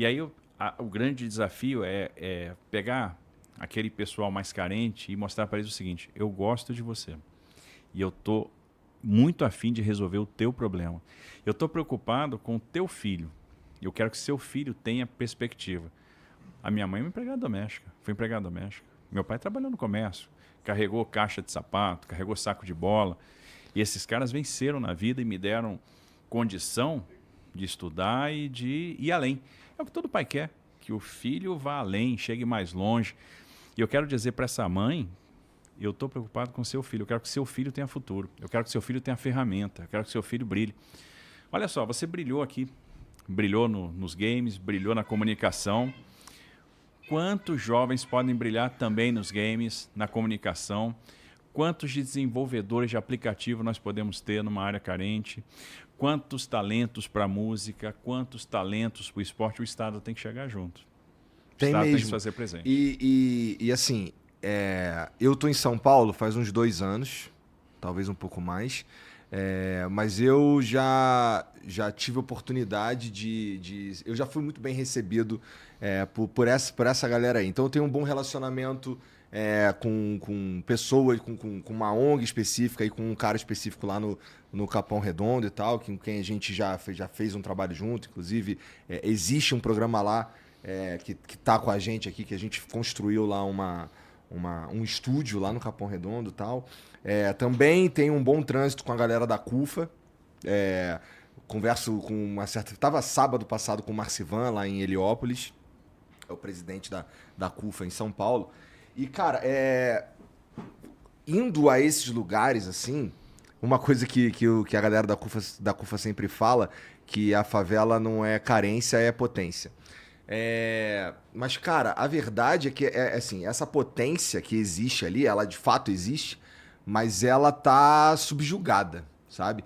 E aí o grande desafio é pegar aquele pessoal mais carente e mostrar para eles o seguinte: eu gosto de você e eu estou muito afim de resolver o teu problema. Eu estou preocupado com o teu filho. Eu quero que seu filho tenha perspectiva. A minha mãe é uma empregada doméstica, foi empregada doméstica. Meu pai trabalhou no comércio, carregou caixa de sapato, carregou saco de bola. E esses caras venceram na vida e me deram condição de estudar e de ir além. É o que todo pai quer, que o filho vá além, chegue mais longe. E eu quero dizer para essa mãe, eu estou preocupado com seu filho, eu quero que seu filho tenha futuro, eu quero que seu filho tenha ferramenta, eu quero que seu filho brilhe. Olha só, você brilhou aqui, brilhou nos games, brilhou na comunicação. Quantos jovens podem brilhar também nos games, na comunicação? Quantos desenvolvedores de aplicativo nós podemos ter numa área carente? Quantos talentos para a música? Quantos talentos para o esporte? O Estado tem que chegar junto. O Estado tem que se fazer presente. E assim, eu estou em São Paulo faz uns 2 anos, talvez um pouco mais. Mas eu já tive oportunidade eu já fui muito bem recebido por essa galera aí. Então eu tenho um bom relacionamento com pessoas, com uma ONG específica e com um cara específico lá no Capão Redondo e tal, com quem a gente já fez um trabalho junto. Inclusive, existe um programa lá que tá com a gente aqui, que a gente construiu lá um estúdio lá no Capão Redondo e tal. Também tem um bom trânsito com a galera da CUFA. Converso com uma certa... Estava sábado passado com o Marcivan lá em Heliópolis. É o presidente da CUFA em São Paulo. E, cara, indo a esses lugares, assim, uma coisa que a galera da CUFA sempre fala, que a favela não é carência, é potência. Mas, cara, a verdade é que assim, essa potência que existe ali, ela de fato existe, mas ela tá subjugada, sabe?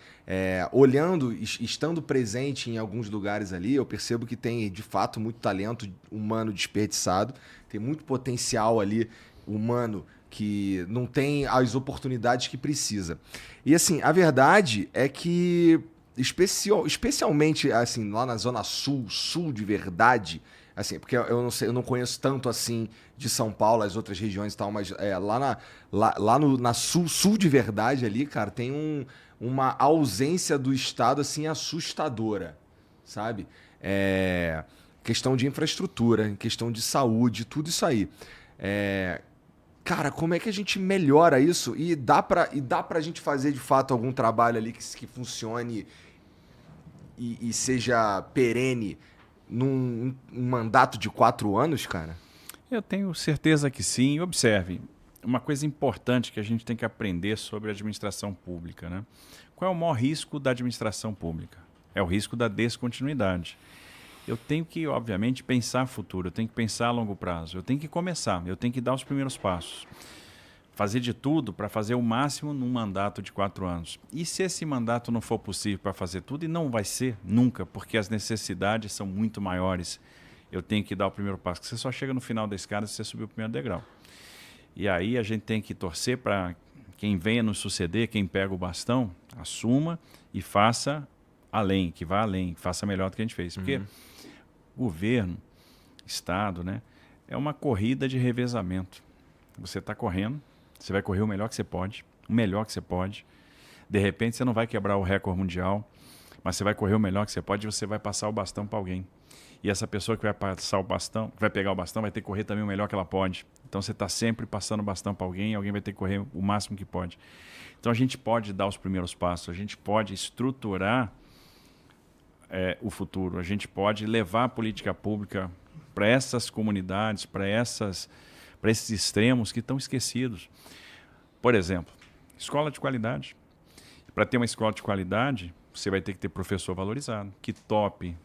Estando presente em alguns lugares ali, eu percebo que tem, de fato, muito talento humano desperdiçado, tem muito potencial ali humano que não tem as oportunidades que precisa. E, assim, a verdade é que, especialmente, assim, lá na Zona Sul de verdade, assim, porque eu não sei, eu não conheço tanto assim de São Paulo, as outras regiões e tal, mas lá na sul de verdade ali, cara, tem uma ausência do Estado assim assustadora, sabe? Questão de infraestrutura, questão de saúde, tudo isso aí. Cara, como é que a gente melhora isso? E dá pra gente fazer de fato algum trabalho ali que funcione e seja perene num mandato de 4 anos, cara? Eu tenho certeza que sim. Observe, uma coisa importante que a gente tem que aprender sobre a administração pública, né? Qual é o maior risco da administração pública? É o risco da descontinuidade. Eu tenho que, obviamente, pensar futuro, eu tenho que pensar a longo prazo, eu tenho que começar, eu tenho que dar os primeiros passos. Fazer de tudo para fazer o máximo num mandato de 4 anos. E se esse mandato não for possível para fazer tudo, e não vai ser nunca, porque as necessidades são muito maiores, eu tenho que dar o primeiro passo. Você só chega no final da escada se você subir o primeiro degrau. E aí a gente tem que torcer para quem venha nos suceder, quem pega o bastão, assuma e faça além, que vá além, faça melhor do que a gente fez. Porque governo, Estado, né, é uma corrida de revezamento. Você está correndo, você vai correr o melhor que você pode, o melhor que você pode. De repente você não vai quebrar o recorde mundial, mas você vai correr o melhor que você pode e você vai passar o bastão para alguém. E essa pessoa que vai passar o bastão, vai pegar o bastão, vai ter que correr também o melhor que ela pode. Então você está sempre passando o bastão para alguém e alguém vai ter que correr o máximo que pode. Então a gente pode dar os primeiros passos, a gente pode estruturar o futuro, a gente pode levar a política pública para essas comunidades, para esses extremos que estão esquecidos. Por exemplo, escola de qualidade. Para ter uma escola de qualidade, você vai ter que ter professor valorizado, que tope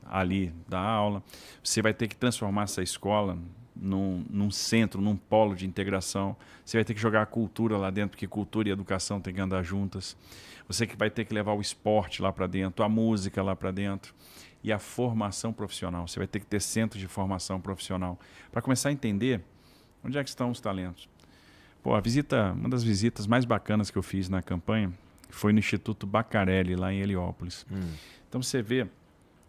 ali da aula. Você vai ter que transformar essa escola num centro, num polo de integração. Você vai ter que jogar a cultura lá dentro, porque cultura e educação têm que andar juntas. Você que vai ter que levar o esporte lá para dentro, a música lá para dentro. E a formação profissional. Você vai ter que ter centros de formação profissional para começar a entender onde é que estão os talentos. Pô, uma das visitas mais bacanas que eu fiz na campanha foi no Instituto Bacarelli, lá em Heliópolis. Então você vê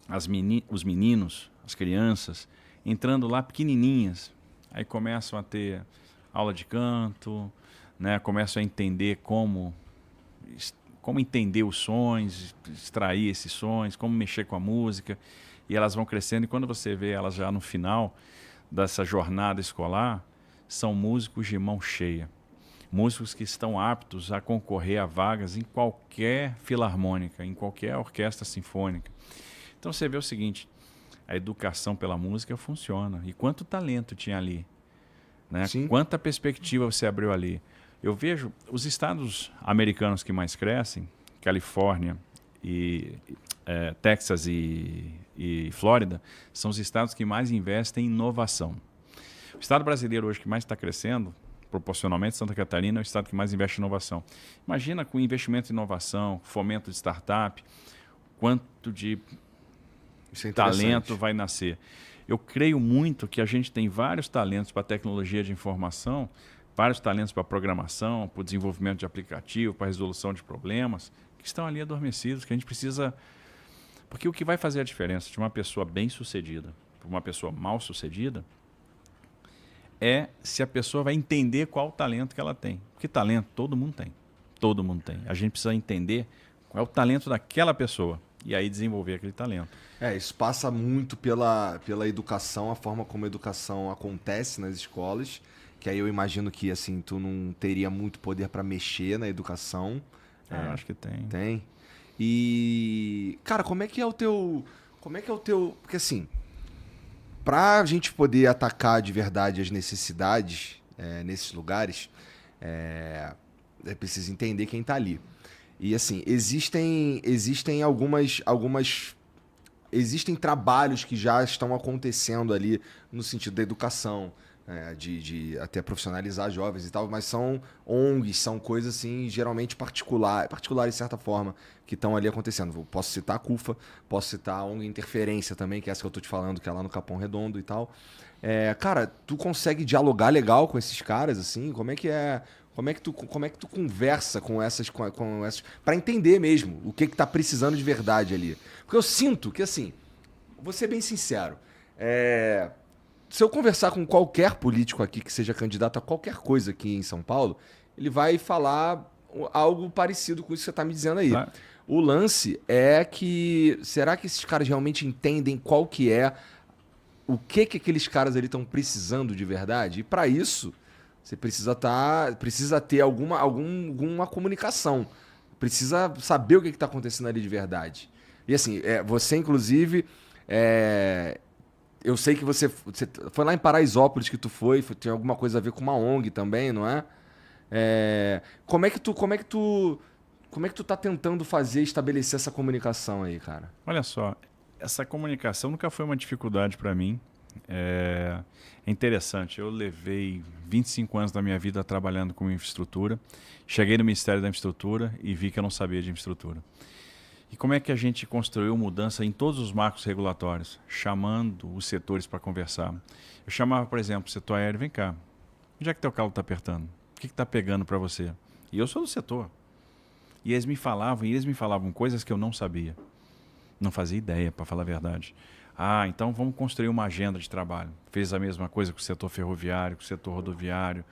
os meninos, as crianças, entrando lá pequenininhas. Aí começam a ter aula de canto, né? Começam a entender como entender os sons, extrair esses sons, como mexer com a música. E elas vão crescendo. E quando você vê elas já no final dessa jornada escolar, são músicos de mão cheia. Músicos que estão aptos a concorrer a vagas em qualquer filarmônica, em qualquer orquestra sinfônica. Então você vê o seguinte, a educação pela música funciona. E quanto talento tinha ali, né? Quanta perspectiva você abriu ali. Eu vejo os estados americanos que mais crescem, Califórnia, Texas e Flórida, são os estados que mais investem em inovação. O estado brasileiro hoje que mais está crescendo, proporcionalmente, Santa Catarina é o estado que mais investe em inovação. Imagina com investimento em inovação, fomento de startup, quanto de talento vai nascer. Eu creio muito que a gente tem vários talentos para tecnologia de informação, vários talentos para programação, para o desenvolvimento de aplicativo, para a resolução de problemas, que estão ali adormecidos, que a gente precisa... Porque o que vai fazer a diferença de uma pessoa bem-sucedida para uma pessoa mal-sucedida é se a pessoa vai entender qual o talento que ela tem. Porque talento todo mundo tem. Todo mundo tem. A gente precisa entender qual é o talento daquela pessoa e aí desenvolver aquele talento. Isso passa muito pela educação, a forma como a educação acontece nas escolas, que aí eu imagino que assim, tu não teria muito poder para mexer na educação. Eu acho que tem. Tem. E, cara, como é que é o teu... Porque assim, pra gente poder atacar de verdade as necessidades nesses lugares, é preciso entender quem tá ali. E assim, existem existem trabalhos que já estão acontecendo ali no sentido da educação, de até profissionalizar jovens e tal, mas são ONGs, são coisas assim, geralmente particulares de certa forma, que estão ali acontecendo. Posso citar a CUFA, posso citar a ONG Interferência também, que é essa que eu tô te falando, que é lá no Capão Redondo e tal. Cara, tu consegue dialogar legal com esses caras, assim? Como é que tu conversa com essas para entender mesmo o que tá precisando de verdade ali? Porque eu sinto que, assim, vou ser bem sincero, se eu conversar com qualquer político aqui que seja candidato a qualquer coisa aqui em São Paulo, ele vai falar algo parecido com isso que você está me dizendo aí. Claro. O lance é que, será que esses caras realmente entendem qual que é, o que aqueles caras ali estão precisando de verdade? E para isso, você precisa ter alguma comunicação. Precisa saber o que está acontecendo ali de verdade. E assim, você inclusive... eu sei que você foi lá em Paraisópolis que tu tem alguma coisa a ver com uma ONG também, não é? Como é que tu tá tentando estabelecer essa comunicação aí, cara? Olha só, essa comunicação nunca foi uma dificuldade para mim. É interessante, eu levei 25 anos da minha vida trabalhando com infraestrutura, cheguei no Ministério da Infraestrutura e vi que eu não sabia de infraestrutura. E como é que a gente construiu mudança em todos os marcos regulatórios, chamando os setores para conversar? Eu chamava, por exemplo, o setor aéreo, vem cá, onde é que teu calo está apertando? O que está pegando para você? E eu sou do setor. E eles me falavam coisas que eu não sabia. Não fazia ideia, para falar a verdade. Então vamos construir uma agenda de trabalho. Fez a mesma coisa com o setor ferroviário, com o setor rodoviário.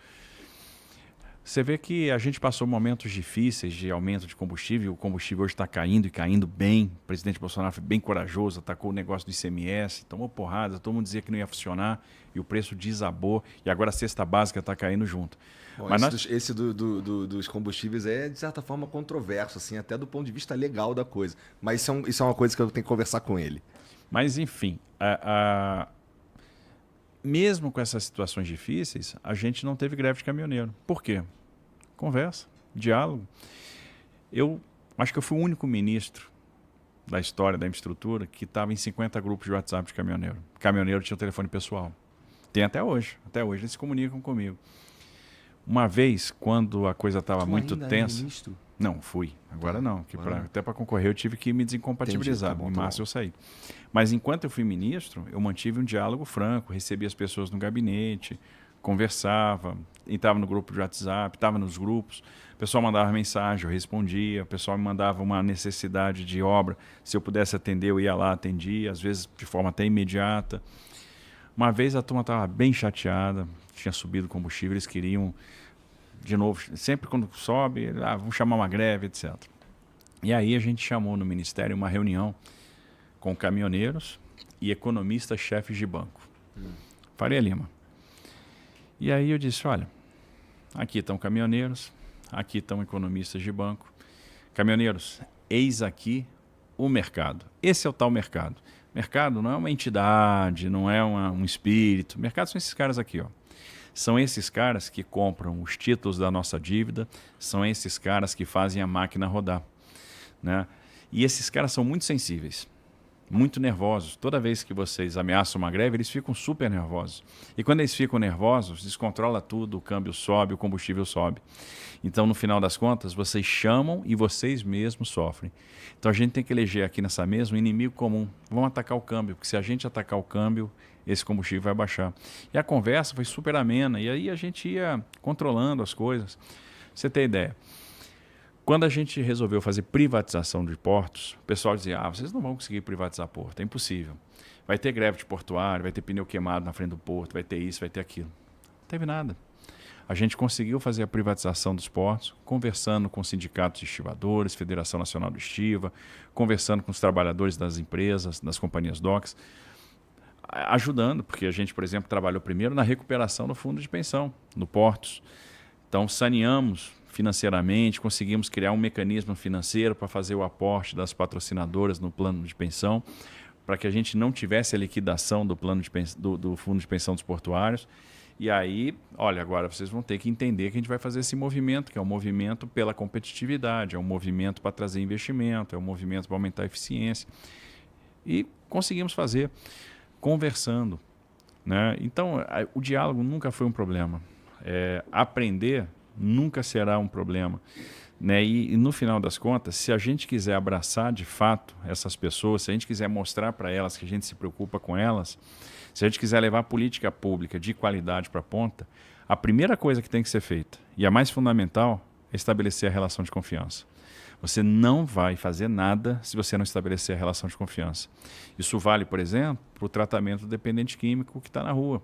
Você vê que a gente passou momentos difíceis de aumento de combustível. O combustível hoje está caindo e caindo bem. O presidente Bolsonaro foi bem corajoso, atacou o negócio do ICMS, tomou porrada, todo mundo dizia que não ia funcionar e o preço desabou. E agora a cesta básica está caindo junto. Bom, esse dos combustíveis é, de certa forma, controverso, assim, até do ponto de vista legal da coisa. Mas isso é uma coisa que eu tenho que conversar com ele. Mas, enfim, mesmo com essas situações difíceis, a gente não teve greve de caminhoneiro. Por quê? Conversa, diálogo. Eu acho que eu fui o único ministro da história da infraestrutura que estava em 50 grupos de WhatsApp de caminhoneiro. Caminhoneiro tinha um telefone pessoal. Tem até hoje. Até hoje eles se comunicam comigo. Uma vez, quando a coisa estava muito tensa... Ministro? Não, fui. Agora não. Até para concorrer eu tive que me desincompatibilizar. Entendi, em março eu saí. Mas enquanto eu fui ministro, eu mantive um diálogo franco, recebi as pessoas no gabinete, conversava, entrava no grupo de WhatsApp, estava nos grupos, o pessoal mandava mensagem, eu respondia, o pessoal me mandava uma necessidade de obra, se eu pudesse atender, eu ia lá, atendia, às vezes de forma até imediata. Uma vez a turma estava bem chateada, tinha subido o combustível, eles queriam, de novo, sempre quando sobe, vamos chamar uma greve, etc. E aí a gente chamou no Ministério uma reunião com caminhoneiros e economistas-chefes de banco. Faria Lima. E aí eu disse, olha, aqui estão caminhoneiros, aqui estão economistas de banco. Caminhoneiros, eis aqui o mercado. Esse é o tal mercado. Mercado não é uma entidade, não é um espírito. Mercado são esses caras aqui, ó. São esses caras que compram os títulos da nossa dívida, são esses caras que fazem a máquina rodar, né? E esses caras são muito sensíveis, muito nervosos. Toda vez que vocês ameaçam uma greve, eles ficam super nervosos. E quando eles ficam nervosos, descontrola tudo, o câmbio sobe, o combustível sobe. Então, no final das contas, vocês chamam e vocês mesmos sofrem. Então, a gente tem que eleger aqui nessa mesa um inimigo comum. Vamos atacar o câmbio, porque se a gente atacar o câmbio, esse combustível vai baixar. E a conversa foi super amena, e aí a gente ia controlando as coisas. Pra você ter ideia. Quando a gente resolveu fazer privatização de portos, o pessoal dizia, vocês não vão conseguir privatizar porto, é impossível. Vai ter greve de portuário, vai ter pneu queimado na frente do porto, vai ter isso, vai ter aquilo. Não teve nada. A gente conseguiu fazer a privatização dos portos, conversando com sindicatos de estivadores, Federação Nacional do Estiva, conversando com os trabalhadores das empresas, das companhias docks, ajudando, porque a gente, por exemplo, trabalhou primeiro na recuperação do fundo de pensão, no Portos. Então, saneamos financeiramente, conseguimos criar um mecanismo financeiro para fazer o aporte das patrocinadoras no plano de pensão, para que a gente não tivesse a liquidação do plano de do fundo de pensão dos portuários. E aí, olha, agora vocês vão ter que entender que a gente vai fazer esse movimento, que é um movimento pela competitividade, é um movimento para trazer investimento, é um movimento para aumentar a eficiência. E conseguimos fazer, conversando, né? Então, o diálogo nunca foi um problema. Aprender nunca será um problema, né? E no final das contas, se a gente quiser abraçar de fato essas pessoas, se a gente quiser mostrar para elas que a gente se preocupa com elas, se a gente quiser levar política pública de qualidade para a ponta, a primeira coisa que tem que ser feita, e a mais fundamental, é estabelecer a relação de confiança. Você não vai fazer nada se você não estabelecer a relação de confiança. Isso vale, por exemplo, para o tratamento do dependente químico que está na rua.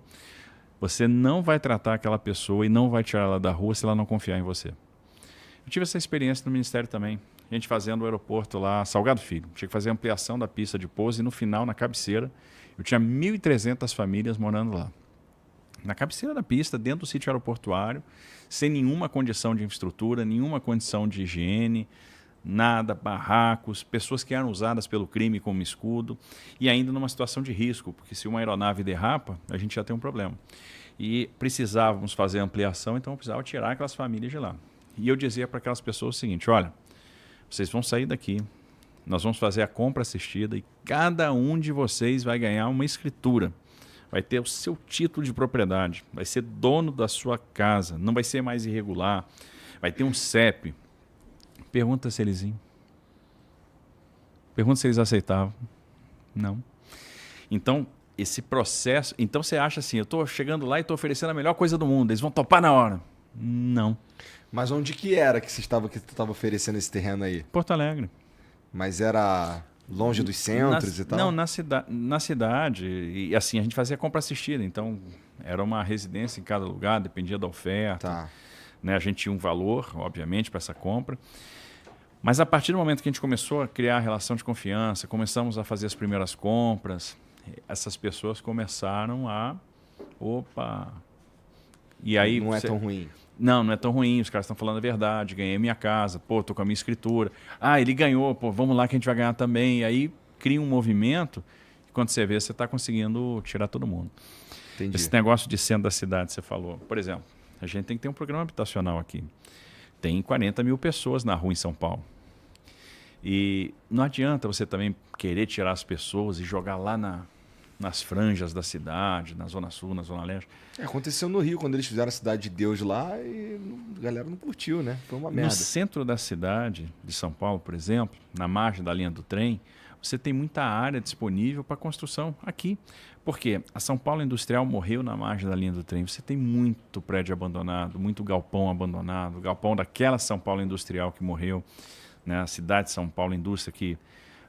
Você não vai tratar aquela pessoa e não vai tirar ela da rua se ela não confiar em você. Eu tive essa experiência no Ministério também. A gente fazendo o aeroporto lá, Salgado Filho. Tinha que fazer a ampliação da pista de pouso e no final, na cabeceira, eu tinha 1.300 famílias morando lá. Na cabeceira da pista, dentro do sítio aeroportuário, sem nenhuma condição de infraestrutura, nenhuma condição de higiene, nada, barracos, pessoas que eram usadas pelo crime como escudo e ainda numa situação de risco, porque se uma aeronave derrapa, a gente já tem um problema. E precisávamos fazer a ampliação, então eu precisava tirar aquelas famílias de lá. E eu dizia para aquelas pessoas o seguinte, olha, vocês vão sair daqui, nós vamos fazer a compra assistida e cada um de vocês vai ganhar uma escritura, vai ter o seu título de propriedade, vai ser dono da sua casa, não vai ser mais irregular, vai ter um CEP. Pergunta se eles iam. Pergunta se eles aceitavam. Não. Então, esse processo... Então, você acha assim, eu estou chegando lá e estou oferecendo a melhor coisa do mundo, eles vão topar na hora. Não. Mas onde que era que você estava oferecendo esse terreno aí? Porto Alegre. Mas era longe dos centros e tal? Não, na cidade. E assim, a gente fazia compra assistida. Então, era uma residência em cada lugar, dependia da oferta. Tá. Né? A gente tinha um valor, obviamente, para essa compra. Mas a partir do momento que a gente começou a criar a relação de confiança, começamos a fazer as primeiras compras, essas pessoas começaram a... Opa! E aí, não é tão ruim. Não é tão ruim, os caras estão falando a verdade, ganhei minha casa, pô, tô com a minha escritura. Ele ganhou, pô, vamos lá que a gente vai ganhar também. E aí cria um movimento e quando você vê, você está conseguindo tirar todo mundo. Entendi. Esse negócio de centro da cidade, você falou. Por exemplo, a gente tem que ter um programa habitacional aqui. Tem 40 mil pessoas na rua em São Paulo. E não adianta você também querer tirar as pessoas e jogar lá nas franjas da cidade, na Zona Sul, na Zona Leste. Aconteceu no Rio, quando eles fizeram a Cidade de Deus lá e a galera não curtiu, né? Foi uma merda. No centro da cidade de São Paulo, por exemplo, na margem da linha do trem, você tem muita área disponível para construção aqui. Por quê? A São Paulo Industrial morreu na margem da linha do trem. Você tem muito prédio abandonado, muito galpão abandonado, galpão daquela São Paulo Industrial que morreu, né? A cidade de São Paulo Indústria que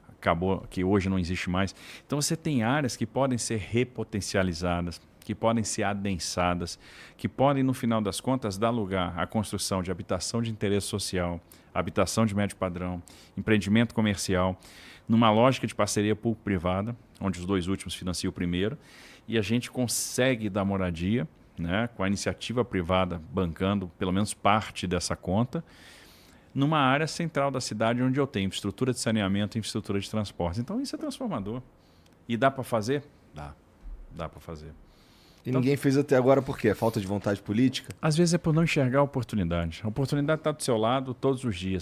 acabou, que hoje não existe mais. Então você tem áreas que podem ser repotencializadas, que podem ser adensadas, que podem, no final das contas, dar lugar à construção de habitação de interesse social, habitação de médio padrão, empreendimento comercial, numa lógica de parceria público-privada, onde os dois últimos financiam o primeiro, e a gente consegue dar moradia, né, com a iniciativa privada bancando pelo menos parte dessa conta, numa área central da cidade onde eu tenho infraestrutura de saneamento e infraestrutura de transporte. Então isso é transformador. E dá para fazer? Dá para fazer. E então, ninguém fez até agora por quê? Falta de vontade política? Às vezes é por não enxergar a oportunidade. A oportunidade está do seu lado todos os dias.